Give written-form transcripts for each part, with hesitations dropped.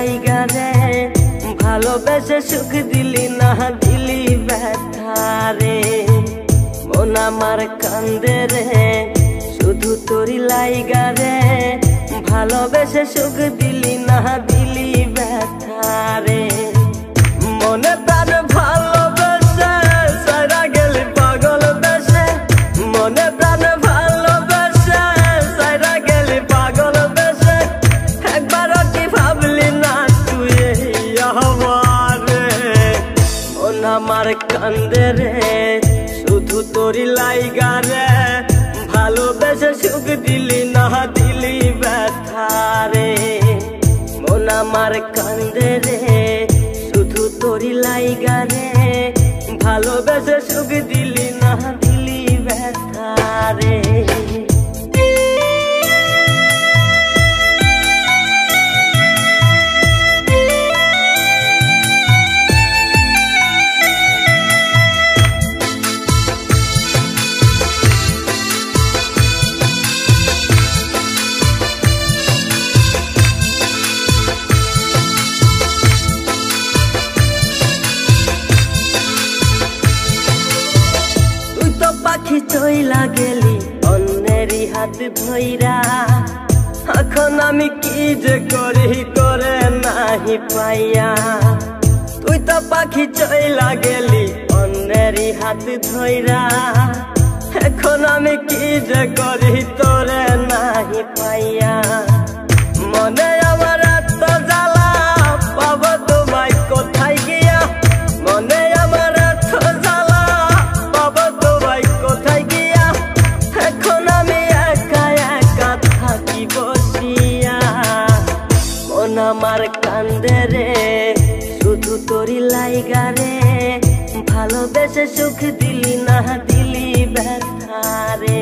লাইগা রে ভালোবেসে সুখ দিলি না দিলি ব্যথা রে মন আমার কান্দে রে শুধু তোরি লাইগা রে ভালোবেসে সুখ দিলি না দিলি ব্যথা রে মনে প্রাণ ভালোবেসে সারা গেলি পাগল বেশে মনে প্রাণ ভালোবেসে সারা গেলি পাগল বেশে একবারও কি ভাবলি না তুই আমারে মন আমার কান্দে রে শুধু তোরি লাইগা রে ভালোবেসে সুখ দিলি না দিলি ব্যথা রে মন আমার কান্দে রে শুধু তোরি লাইগা রে ভালোবেসে সুখ দিলি না দিলি ব্যথা রে পাখি চইলা গেলি অন্যেরই হাত ধইরা এখন আমি কি যে করি তোরে নাহি পাইয়া তুই তো পাখি চইলা গেলি অন্যেরই হাত ধইরা এখন আমি কি যে করি তোরে নাহি পাইয়া মনে আমার এত জ্বালা পাবো তোমায় কোথায় গিয়া মনে আমার এত জ্বালা পাবো তোমায় কোথায় গিয়া এখন আমি একা একা থাকি বসিয়া মন আমার কান্দে রে শুধু তোরি লাইগা রে ভালোবেসে সুখ দিলি না দিলি ব্যথা রে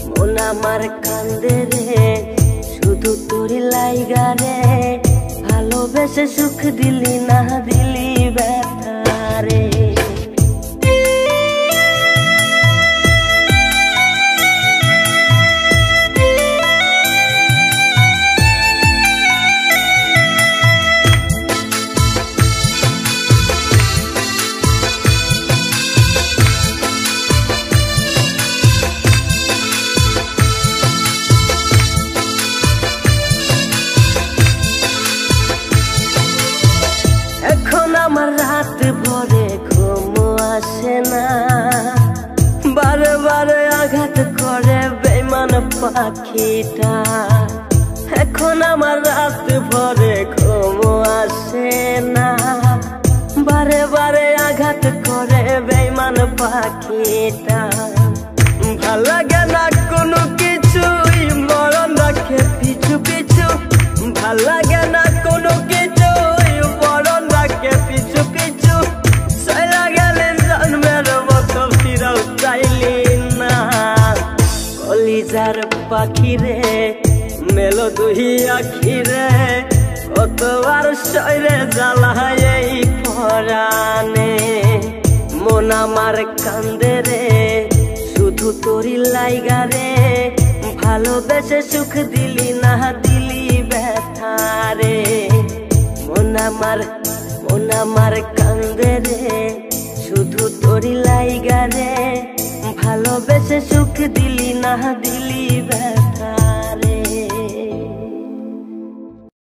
মন আমার কান্দে রে শুধু তোরি লাইগা রে ভালোবেসে সুখ দিলি না দিলি ব্যথা রে এখন আমার রাত ভরে ঘুম আসে না বারে বারে আঘাত করে বেঈমান পাখিটা এখন আমার রাত ভরে ঘুম আসে না বারে বারে আঘাত করে বেঈমান পাখিটা ভাল লাগে না কোনো কিছুই মরণ রাখে পিছু পিছু ভাল লাগে না কোনো কিছুই মরণ রাখে পিছু পিছু চলা গেলে জন্মের মতো ফিরাও চাইলি না কলিজার পাখি রে মেলো দুই আখি রে কতবার শরীরে জ্বালায় এই পরাণে মন আমার কান্দে রে শুধু তোরি লাইগা রে ভালোবেসে সুখ দিলি না দিলি ব্যথা রে মন আমার কান্দে রে শুধু তোরি লাইগা রে ভালোবেসে সুখ দিলি না দিলি ব্যথা